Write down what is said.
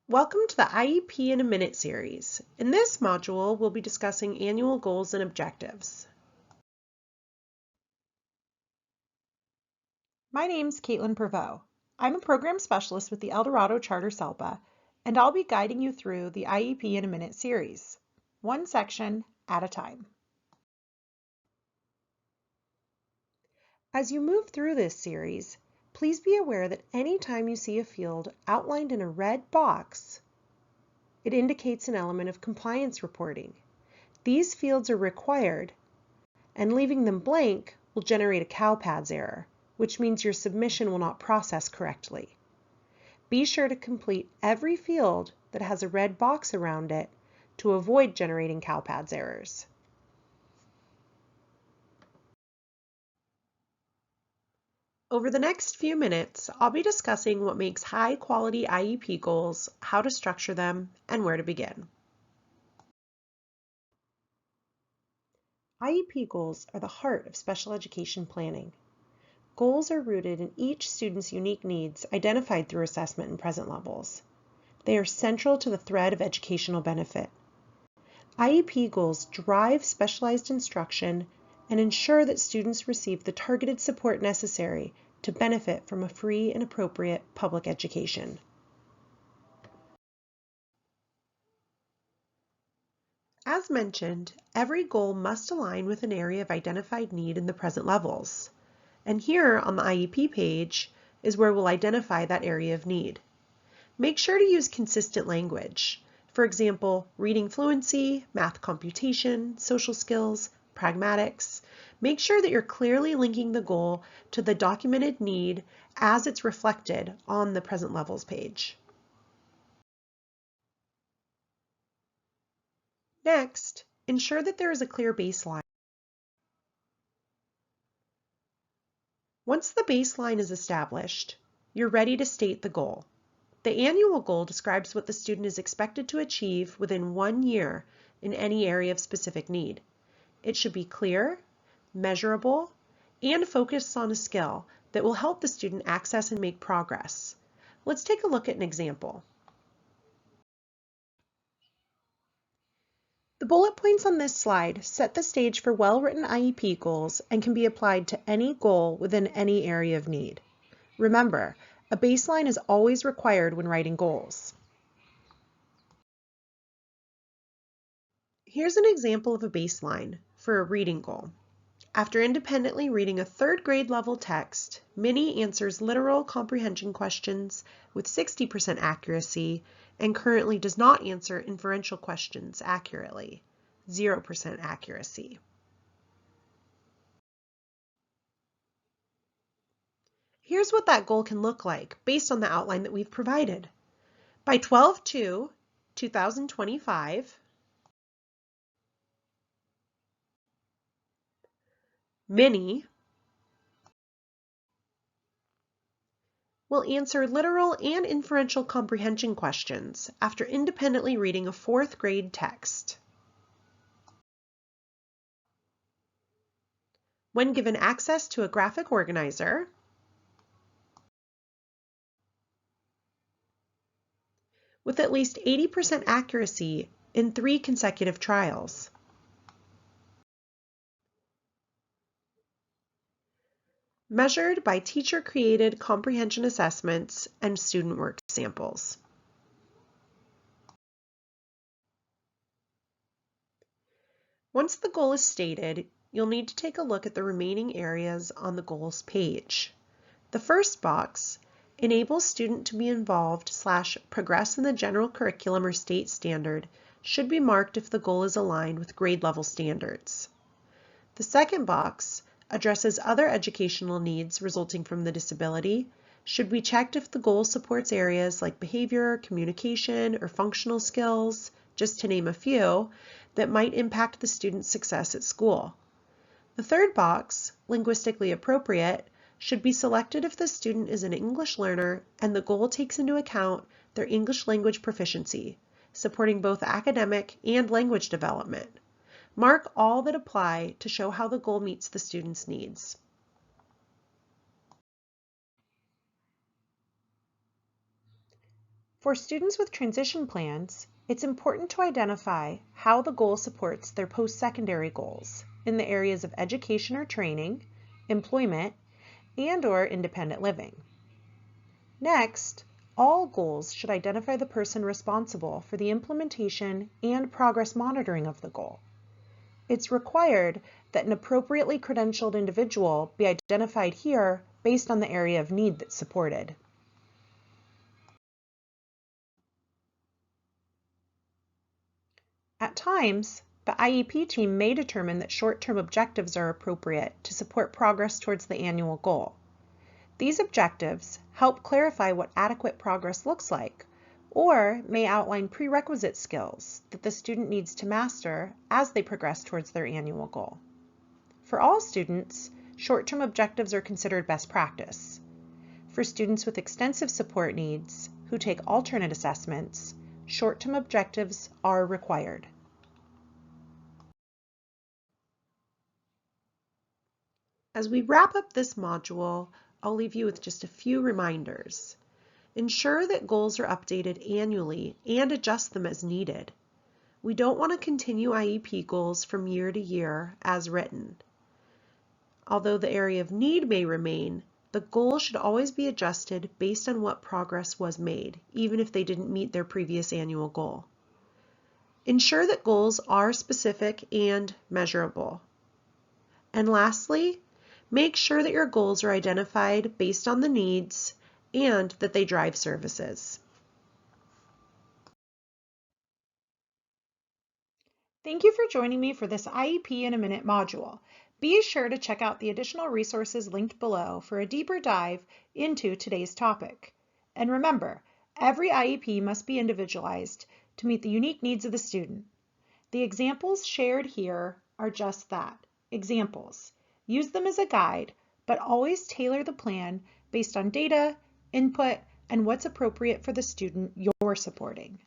Welcome to the IEP in a Minute series. In this module, we'll be discussing annual goals and objectives. My name's Caitlin Prevost. I'm a program specialist with the Eldorado Charter SELPA, and I'll be guiding you through the IEP in a Minute series, one section at a time. As you move through this series, please be aware that any time you see a field outlined in a red box, it indicates an element of compliance reporting. These fields are required, and leaving them blank will generate a CalPADS error, which means your submission will not process correctly. Be sure to complete every field that has a red box around it to avoid generating CalPADS errors. Over the next few minutes, I'll be discussing what makes high-quality IEP goals, how to structure them, and where to begin. IEP goals are the heart of special education planning. Goals are rooted in each student's unique needs identified through assessment and present levels. They are central to the thread of educational benefit. IEP goals drive specialized instruction and ensure that students receive the targeted support necessary to benefit from a free and appropriate public education. As mentioned, every goal must align with an area of identified need in the present levels. And here on the IEP page is where we'll identify that area of need. Make sure to use consistent language. For example, reading fluency, math computation, social skills, pragmatics. Make sure that you're clearly linking the goal to the documented need as it's reflected on the present levels page. Next, ensure that there is a clear baseline. Once the baseline is established, you're ready to state the goal. The annual goal describes what the student is expected to achieve within 1 year in any area of specific need. It should be clear, measurable, and focused on a skill that will help the student access and make progress. Let's take a look at an example. The bullet points on this slide set the stage for well-written IEP goals and can be applied to any goal within any area of need. Remember, a baseline is always required when writing goals. Here's an example of a baseline for a reading goal. After independently reading a 3rd grade level text, Minnie answers literal comprehension questions with 60% accuracy and currently does not answer inferential questions accurately, 0% accuracy. Here's what that goal can look like based on the outline that we've provided. By 12/2/2025, Minnie will answer literal and inferential comprehension questions after independently reading a 4th grade text. When given access to a graphic organizer, with at least 80% accuracy in 3 consecutive trials. Measured by teacher-created comprehension assessments and student work samples. Once the goal is stated, you'll need to take a look at the remaining areas on the goals page. The first box, enable student to be involved / progress in the general curriculum or state standard, should be marked if the goal is aligned with grade level standards. The second box, addresses other educational needs resulting from the disability, should be checked if the goal supports areas like behavior, communication, or functional skills, just to name a few, that might impact the student's success at school. The third box, linguistically appropriate, should be selected if the student is an English learner and the goal takes into account their English language proficiency, supporting both academic and language development. Mark all that apply to show how the goal meets the student's needs. For students with transition plans, it's important to identify how the goal supports their post-secondary goals in the areas of education or training, employment, and/or independent living. Next, all goals should identify the person responsible for the implementation and progress monitoring of the goal. It's required that an appropriately credentialed individual be identified here based on the area of need that's supported. At times, the IEP team may determine that short-term objectives are appropriate to support progress towards the annual goal. These objectives help clarify what adequate progress looks like, or may outline prerequisite skills that the student needs to master as they progress towards their annual goal. For all students, short-term objectives are considered best practice. For students with extensive support needs who take alternate assessments, short-term objectives are required. As we wrap up this module, I'll leave you with just a few reminders. Ensure that goals are updated annually and adjust them as needed. We don't want to continue IEP goals from year to year as written. Although the area of need may remain, the goal should always be adjusted based on what progress was made, even if they didn't meet their previous annual goal. Ensure that goals are specific and measurable. And lastly, make sure that your goals are identified based on the needs and that they drive services. Thank you for joining me for this IEP in a Minute module. Be sure to check out the additional resources linked below for a deeper dive into today's topic. And remember, every IEP must be individualized to meet the unique needs of the student. The examples shared here are just that, examples. Use them as a guide, but always tailor the plan based on data, input, and what's appropriate for the student you're supporting.